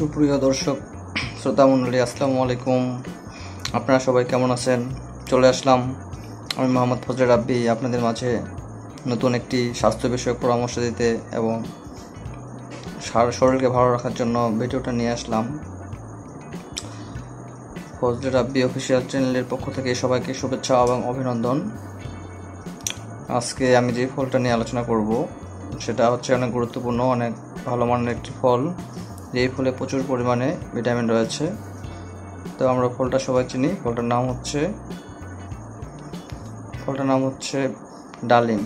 সুপ্রিয় দর্শক শ্রোতা মণ্ডলী, আসসালামু আলাইকুম। আপনারা সবাই কেমন আছেন? চলে আসলাম আমি মোহাম্মদ ফজলে রাব্বি আপনাদের মাঝে নতুন একটি স্বাস্থ্য বিষয়ক পরামর্শ দিতে এবং শরীরকে ভালো রাখার জন্য ভিডিওটা নিয়ে আসলাম। ফজলে রাব্বি অফিসিয়াল চ্যানেলের পক্ষ থেকে সবাইকে শুভেচ্ছা এবং অভিনন্দন। আজকে আমি যে ফলটা নিয়ে আলোচনা করব সেটা হচ্ছে অনেক গুরুত্বপূর্ণ, অনেক ভালো মানের একটি ফল। এই ফলে প্রচুর পরিমাণে ভিটামিন রয়েছে। তো আমরা ফলটা সবাই চিনি। ফলটার নাম হচ্ছে ডালিম।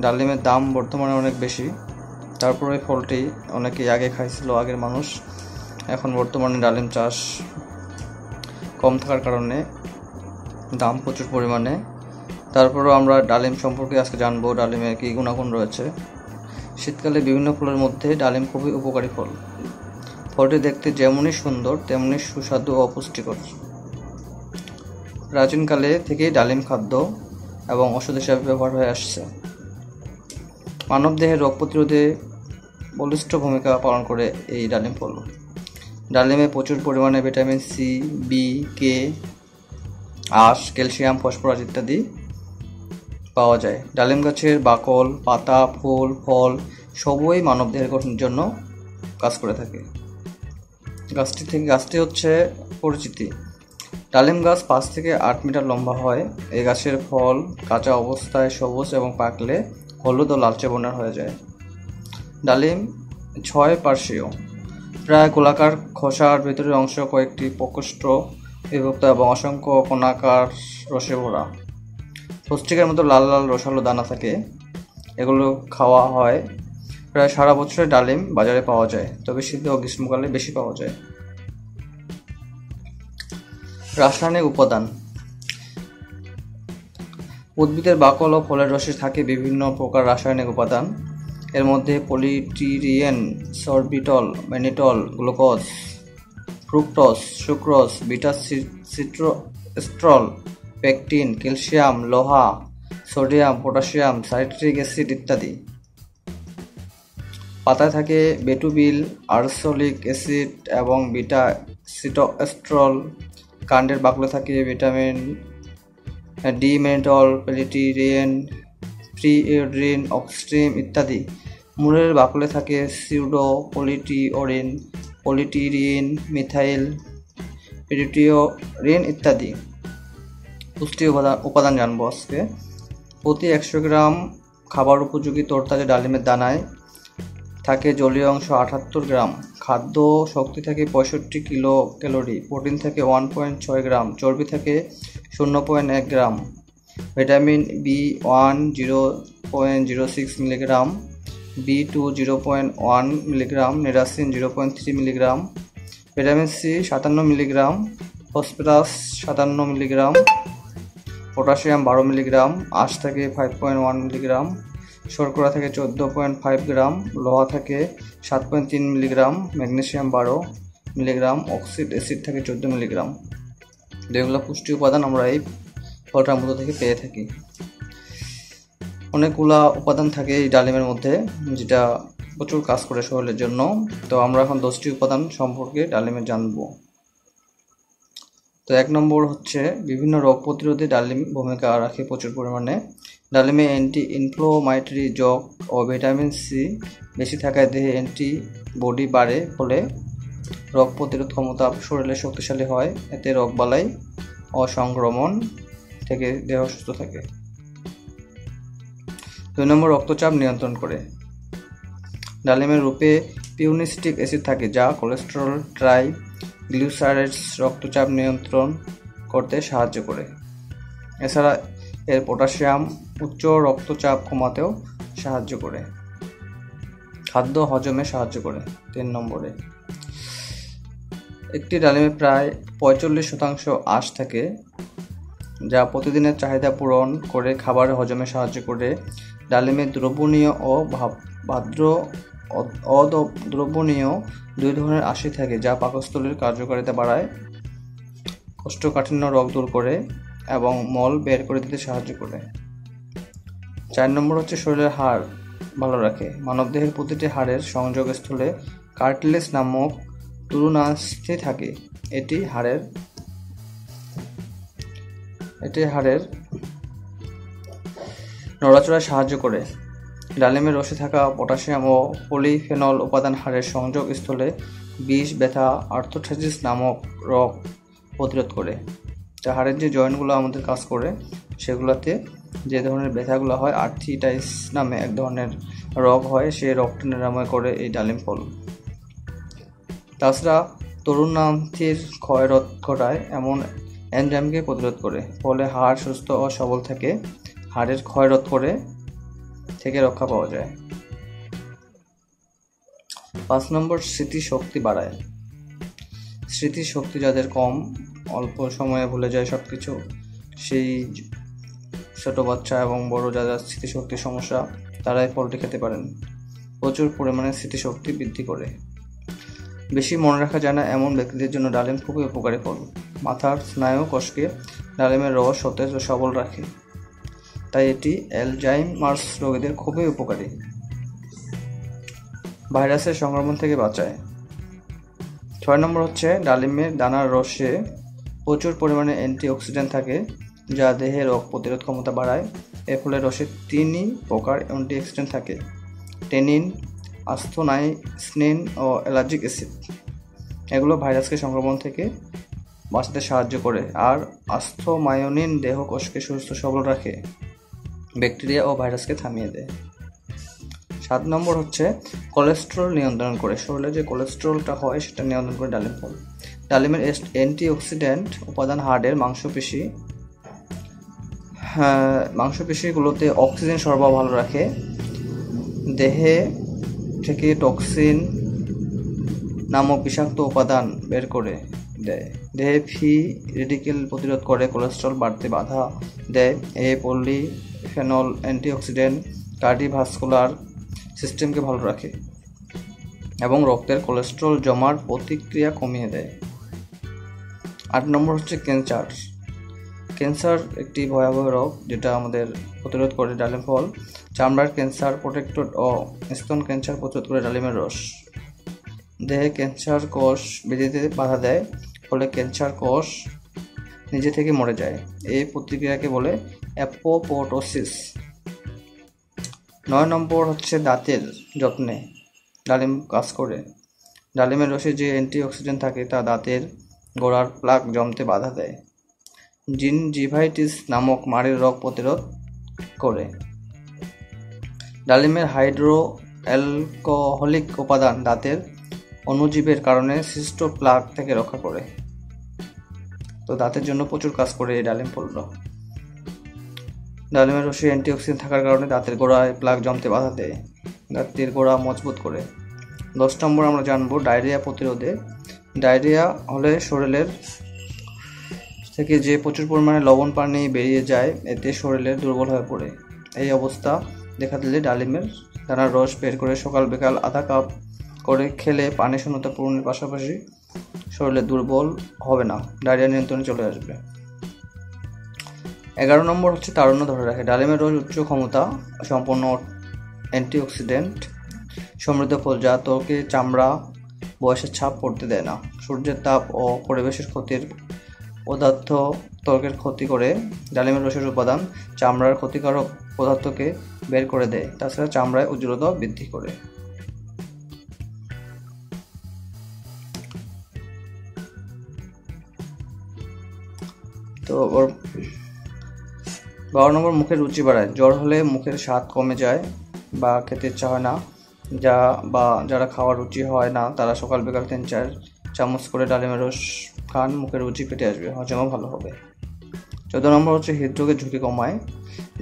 ডালিমের দাম বর্তমানে অনেক বেশি, তারপরে ফলটি অনেকেই আগে খাইছিল আগের মানুষ। এখন বর্তমানে ডালিম চাষ কম থাকার কারণে দাম প্রচুর পরিমাণে। তারপরেও আমরা ডালিম সম্পর্কে আজকে জানবো, ডালিমের কী গুণাগুণ রয়েছে। শীতকালে বিভিন্ন ফলের মধ্যে ডালিম খুবই উপকারী ফল। ফলটি দেখতে যেমনই সুন্দর তেমনি সুস্বাদু ও পুষ্টিকর। প্রাচীনকালে থেকেই ডালিম খাদ্য এবং ওষুধ হিসাবে ব্যবহার হয়ে আসছে। মানবদেহের রোগ প্রতিরোধে বলিষ্ঠ ভূমিকা পালন করে এই ডালিম ফল। ডালিমে প্রচুর পরিমাণে ভিটামিন সি, বি, কে, আঁশ, ক্যালসিয়াম, ফসফরাস ইত্যাদি পাওয়া যায়। ডালিম গাছের বাকল, পাতা, ফুল, ফল সবই মানবদেহের গঠনের জন্য কাজ করে থাকে। গাছটি হচ্ছে পরিচিতি। ডালিম গাছ 5 থেকে 8 মিটার লম্বা হয়। এই গাছের ফল কাঁচা অবস্থায় সবুজ এবং পাকলে হলুদ ও লালচে বর্ণের হয়ে যায়। ডালিম 6 পার্শ্বীয়, প্রায় গোলাকার, খোসার ভেতরের অংশ কয়েকটি প্রকোষ্ঠ বিভক্ত এবং অসংখ্য কোণাকার রসে ভরা। পুস্তিকার মতো লাল লাল রসালো দানা থাকে। এগুলো খাওয়া হয়। প্রায় সারা বছরে ডালিম বাজারে পাওয়া যায়, তবে শীত ও গ্রীষ্মকালে বেশি পাওয়া যায়। রাসায়নিক উপাদান। উদ্ভিদের বাকল ও ফলের রসে থাকে বিভিন্ন প্রকার রাসায়নিক উপাদান। এর মধ্যে পলিটিরিয়েন, sorbitol, mannitol, glucose, fructose, sucrose, beta sitosterol, pectin, calcium, লোহা, সোডিয়াম, পটাশিয়াম, সাইট্রিক অ্যাসিড ইত্যাদি। পাতায় থাকে বেটুবিল, আরসোলিক অ্যাসিড এবং বিটা সিটোস্ট্রল। কাণ্ডের বাকলে থাকে ভিটামিন ডি, ম্যানিটল, প্যালিটিরিয়েন, প্রিইওডিন, অক্সিস্ট্রিম ইত্যাদি। মূলের বাকলে থাকে সিউডো, পলিটিরিন, মিথাইল, পিরিটিওরিন ইত্যাদি। পুষ্টি উপাদান জানবো আজকে। প্রতি 100 গ্রাম খাবার উপযোগী তরতাজা ডালিমের দানায় থাকে জলীয় অংশ 78 গ্রাম, খাদ্য শক্তি থাকে 65 কিলো ক্যালোরি, প্রোটিন থাকে 1.6 গ্রাম, চর্বি থাকে 0.1 gram, vitamin B1 0.06 milligram, B2 0.1 milligram, niacin 0.3 milligram, vitamin C 57 milligram, phosphorus 57 milligram, potassium 12 milligram, আঁশ থাকে 5.1 মিলিগ্রাম, শর্করা থাকে 14.5 গ্রাম, লোহা থাকে 7.3 মিলিগ্রাম, ম্যাগনেসিয়াম 12 মিলিগ্রাম, অক্সিক অ্যাসিড থাকে 14 মিলিগ্রাম। যেগুলো পুষ্টি উপাদান আমরা এই ফলটার মধ্যে থেকে পেয়ে থাকি। অনেকগুলা উপাদান থাকে এই ডালিমের মধ্যে, যেটা প্রচুর কাজ করে শরীরের জন্য। তো আমরা এখন 10টি উপাদান সম্পর্কে ডালিমের জানবো। তো 1 নম্বর হচ্ছে বিভিন্ন রোগ প্রতিরোধে ডালিম ভূমিকা রাখে প্রচুর পরিমাণে। ডালিমে অ্যান্টি ইনফ্লামেটরি যোগ ও ভিটামিন সি বেশি থাকায় দেহে অ্যান্টিবডি বাড়ে, ফলে রোগ প্রতিরোধ ক্ষমতা শরীরে শক্তিশালী হয়। এতে রোগবালাই ও সংক্রমণ থেকে দেহ সুস্থ থাকে। 2 নম্বর রক্তচাপ নিয়ন্ত্রণ করে। ডালিমের রূপে পিউনিস্টিক অ্যাসিড থাকে, যা কোলেস্টেরল, ট্রাইগ্লিসারাইডস রক্তচাপ নিয়ন্ত্রণ করতে সাহায্য করে। এছাড়া এর পটাশিয়াম উচ্চ রক্তচাপ কমাতেও সাহায্য করে। খাদ্য হজমে সাহায্য করে। 3 নম্বরে একটি ডালিমে প্রায় 45% আঁশ থাকে, যা প্রতিদিনের চাহিদা পূরণ করে খাবার হজমে সাহায্য করে। ডালিমে দ্রবণীয় ও অদ্রবণীয় 2 ধরনের আঁশই থাকে, যা পাকস্থলীর কার্যকারিতা বাড়ায়, কোষ্ঠকাঠিন্য রোগ দূর করে এবং মল বের করে দিতে সাহায্য করে। 4 নম্বর হচ্ছে শরীরের হাড় ভালো রাখে। মানবদেহের প্রতিটি হাড়ের সংযোগস্থলে কার্টিলেজ নামক তরুণাস্থি থাকে। এটি হাড়ের নড়াচড়ায় সাহায্য করে। ডালিমের রসে থাকা পটাশিয়াম ও পলিফেনল উপাদান হাড়ের সংযোগ স্থলে বিষ, ব্যথা, আর্থ্রাইটিস নামক রোগ প্রতিরোধ করে। তা হাড়ের যে জয়েন্টগুলো আমাদের কাজ করে সেগুলোতে যে ধরনের ব্যথাগুলো হয়, আর্থ্রাইটিস নামে এক ধরনের রোগ হয়, সেই রোগটা নিরাময় করে এই ডালিম ফল। তাছাড়া তরুণাস্থির ক্ষয় রোধ ঘটায় এমন এনজাইমকে প্রতিরোধ করে, ফলে হাড় সুস্থ ও সবল থাকে। হাড়ের ক্ষয় রোধ করে থেকে রক্ষা পাওয়া যায়। 5 নম্বর, স্মৃতিশক্তি বাড়ায়। স্মৃতিশক্তি যাদের কম, অল্প সময়ে ভুলে যায় সবকিছু, সেই ছোট বাচ্চা এবং বড় যাদের স্মৃতিশক্তির সমস্যা, তারা এই ফলটি খেতে পারেন। প্রচুর পরিমাণে স্মৃতিশক্তি বৃদ্ধি করে। বেশি মনে রাখা যায় না এমন ব্যক্তিদের জন্য ডালিম খুবই উপকারী ফল। মাথার স্নায়ু কোষকে ডালিমের রস সতেজ ও সবল রাখে, তাই এটি অ্যালজাইমার্স রোগীদের খুবই উপকারী। ভাইরাসের সংক্রমণ থেকে বাঁচায়। 6 নম্বর হচ্ছে, ডালিমের দানার রসে প্রচুর পরিমাণে অ্যান্টিঅক্সিডেন্ট থাকে, যা দেহে রোগ প্রতিরোধ ক্ষমতা বাড়ায়। এর ফলে রসে 3 প্রকার অ্যান্টিঅক্সিডেন্ট থাকে: টেনিন, আস্থ্রাইসিন ও অ্যালার্জিক অ্যাসিড। এগুলো ভাইরাসকে সংক্রমণ থেকে বাঁচাতে সাহায্য করে। আর আস্থ্রামাইনিন দেহ কোষকে সুস্থ সবল রাখে, ব্যাকটেরিয়া ও ভাইরাসকে থামিয়ে দেয়। 7 নম্বর হচ্ছে, কোলেস্টেরল নিয়ন্ত্রণ করে। শরীরে যে কোলেস্টেরলটা হয় সেটা নিয়ন্ত্রণ করে ডালিম ফল। ডালিমের অ্যান্টিঅক্সিডেন্ট উপাদান হাড়ের মাংসপেশিগুলোতে অক্সিজেন সরবরাহ ভালো রাখে, দেহে থেকে টক্সিন নামক বিষাক্ত উপাদান বের করে দেয়, দেহে ফ্রি রেডিকেল প্রতিরোধ করে, কোলেস্টেরল বাড়তে বাধা দেয়। এই পলিফেনল অ্যান্টিঅক্সিডেন্ট কার্ডিওভাস্কুলার সিস্টেমকে ভালো রাখে এবং রক্তের কোলেস্টেরল জমার প্রতিক্রিয়া কমিয়ে দেয়। 8 নম্বর হচ্ছে, ক্যান্সার। ক্যান্সার একটি ভয়াবহ রোগ যেটা আমাদের প্রতিরোধ করে ডালিম ফল। চামড়ার ক্যান্সার প্রোটেক্টড ও স্তন ক্যান্সার প্রতিরোধ করে ডালিমের রস। দেহে ক্যান্সার কোষ বৃদ্ধিতে বাধা দেয়, ফলে ক্যান্সার কোষ নিজে থেকে মরে যায়। এই প্রতিক্রিয়াকে বলে অ্যাপোপ্টোসিস। 9 নম্বর হচ্ছে, দাঁতের যত্নে ডালিম কাজ করে। ডালিমের রসে যে অ্যান্টিঅক্সিডেন্ট থাকে তা দাঁতের গোড়ার প্লাক জমতে বাধা দেয়। জিনজিভাইটিস নামক মাড়ির রোগ প্রতিরোধ করে। ডালিমের হাইড্রো অ্যালকোহলিক উপাদান দাঁতের অণুজীবের কারণে সৃষ্ট প্লাক থেকে রক্ষা করে। তো দাঁতের জন্য প্রচুর কাজ করে এই ডালিম ফলটা। ডালিমের রসে অ্যান্টিঅক্সিডেন্ট থাকার কারণে দাঁতের গোড়ায় প্লাক জমতে বাধা দেয়, দাঁতের গোড়া মজবুত করে। 10 নম্বর আমরা জানবো ডায়রিয়া প্রতিরোধে। ডায়রিয়া হলে শরীরের থেকে যে প্রচুর পরিমাণে লবণ পানি বেরিয়ে যায়, এতে শরীরের দুর্বল হয়ে পড়ে। এই অবস্থা দেখা দিলে ডালিমের দানার রস বের করে সকাল বিকাল আধা কাপ করে খেলে পানি শূন্যতা পূরণের পাশাপাশি শরীরে দুর্বল হবে না, ডায়রিয়া নিয়ন্ত্রণে চলে আসবে। 11 নম্বর হচ্ছে, তারুণ্য ধরে রাখে। ডালিমের রস উচ্চ ক্ষমতা সম্পন্ন অ্যান্টিঅক্সিডেন্ট সমৃদ্ধ ফল, যা ত্বকে চামড়া বয়সের ছাপ পড়তে দেয় না। সূর্যের তাপ ও পরিবেশের ক্ষতির পদার্থ ত্বকের ক্ষতি করে। ডালিমের রসের উপাদান চামড়ার ক্ষতিকারক পদার্থকে বের করে দেয়, তাছাড়া চামড়ায় উজ্জ্বলতা বৃদ্ধি করে। তো 12 নম্বর, মুখের রুচি বাড়ায়। জ্বর হলে মুখের স্বাদ কমে যায় বা খেতে ইচ্ছা হয় না, যারা খাওয়ার রুচি হয় না তারা সকাল বিকাল 3-4 চামচ করে ডালিমের রস খান, মুখের রুচি পেটে আসবে, হজমও ভালো হবে। 14 নম্বর হচ্ছে, হৃদরোগের ঝুঁকি কমায়।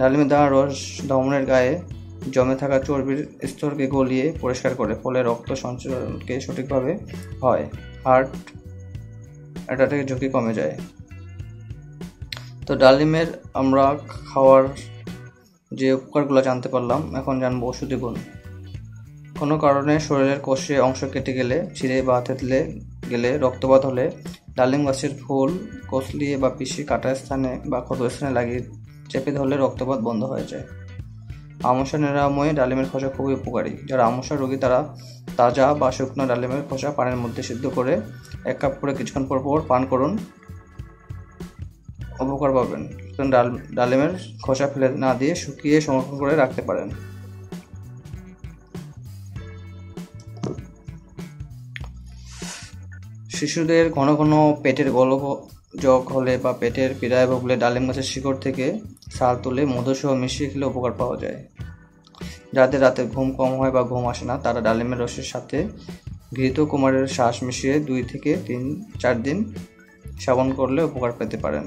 ডালিমের দানার রস ধমনের গায়ে জমে থাকা চর্বির স্তরকে গলিয়ে পরিষ্কার করে, ফলে রক্ত সঞ্চালনকে সঠিকভাবে হয়, হার্ট অ্যাটাকের ঝুঁকি কমে যায়। তো ডালিমের আমরা খাওয়ার যে উপকারগুলো জানতে পারলাম, এখন জানবো ওষুধি গুণ। কোনো কারণে শরীরের কোষে অংশ কেটে গেলে, ছিঁড়ে বা থেতলে গেলে, রক্তপাত হলে ডালিম গাছের ফুল কচলিয়ে বা পিষে কাটা স্থানে বা ক্ষত স্থানে লাগিয়ে চেপে ধরলে রক্তপাত বন্ধ হয়ে যায়। আমসা নিরাময়ে ডালিমের খোসা খুবই উপকারী। যারা আমসা রোগী তারা তাজা বা শুকনো ডালিমের খোসা পানির মধ্যে সিদ্ধ করে 1 কাপ করে কিছুক্ষণ পর পর পান করুন, উপকার পাবেন। ডালিমের খোসা ফেলে না দিয়ে শুকিয়ে সংরক্ষণ করে রাখতে পারেন। শিশুদের ঘন ঘন পেটের গোলযোগ হলে বা পেটের পীড়ায় ভুগলে ডালিম গাছের শিকড় থেকে ছাল তুলে মধুসহ মিশিয়ে খেলে উপকার পাওয়া যায়। যাদের রাতে ঘুম কম হয় বা ঘুম আসে না তারা ডালিমের রসের সাথে ঘৃতকুমারের শ্বাস মিশিয়ে 2 থেকে 4 দিন সেবন করলে উপকার পেতে পারেন।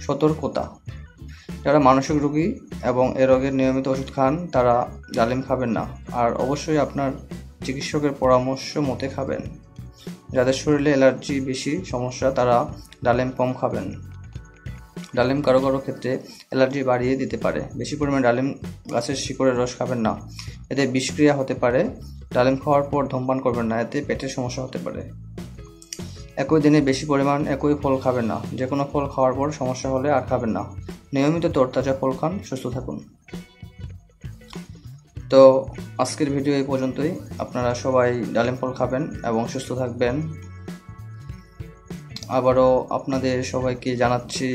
সতর্কতা: যারা মানসিক রোগী এবং এ রোগের নিয়মিত ওষুধ খান তারা ডালিম খাবেন না, আর অবশ্যই আপনার চিকিৎসকের পরামর্শ মতে খাবেন। যাদের শরীরে অ্যালার্জি বেশি সমস্যা তারা ডালিম কম খাবেন। ডালিম কারো কারো ক্ষেত্রে অ্যালার্জি বাড়িয়ে দিতে পারে। বেশি পরিমাণে ডালিম গাছের শিকড়ের রস খাবেন না, এতে বিষক্রিয়া হতে পারে। ডালিম খাওয়ার পর ধূমপান করবেন না, এতে পেটের সমস্যা হতে পারে। একই দিনে বেশি পরিমাণ একই ফল খাবেন না, যে কোনো ফল খাওয়ার পর সমস্যা হলে আর খাবেন না। নিয়মিত তরতাজা ফল খান, সুস্থ থাকুন। তো আজকের ভিডিও এই পর্যন্তই। আপনারা সবাই ডালিম ফল খাবেন এবং সুস্থ থাকবেন। আবারও আপনাদের সবাইকে জানাচ্ছি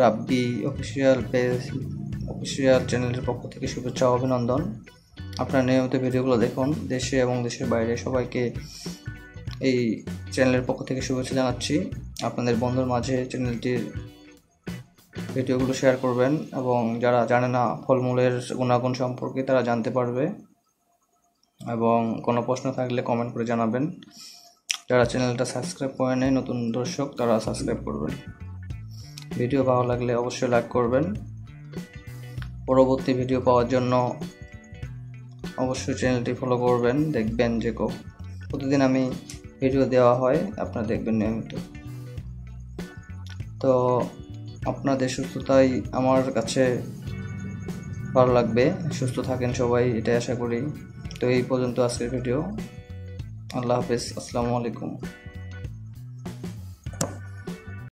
রাব্বি অফিসিয়াল চ্যানেলের পক্ষ থেকে শুভেচ্ছা ও অভিনন্দন। আপনারা নিয়মিত ভিডিওগুলো দেখুন। দেশে এবং দেশের বাইরে সবাইকে এই চ্যানেলের পক্ষ থেকে শুভেচ্ছা জানাচ্ছি। আপনাদের বন্ধুর মাঝে চ্যানেলটির ভিডিওগুলো শেয়ার করবেন এবং যারা জানে না ফলমূলের গুণাগুণ সম্পর্কে তারা জানতে পারবে, এবং কোনো প্রশ্ন থাকলে কমেন্ট করে জানাবেন। যারা চ্যানেলটা সাবস্ক্রাইব করে নেয় নতুন দর্শক তারা সাবস্ক্রাইব করবেন। ভিডিও ভালো লাগলে অবশ্যই লাইক করবেন। পরবর্তী ভিডিও পাওয়ার জন্য অবশ্যই চ্যানেলটি ফলো করবেন। দেখবেন যে প্রতিদিন আমি ভিডিও দেওয়া হয়, আপনারা দেখবেন নিয়মিত। তো আপনাদের সুস্থতাই আমার কাছে ভালো লাগবে। সুস্থ থাকেন সবাই, এটাই আশা করি। তো এই পর্যন্ত আজকের ভিডিও। আল্লাহ হাফেজ। আসসালামু আলাইকুম।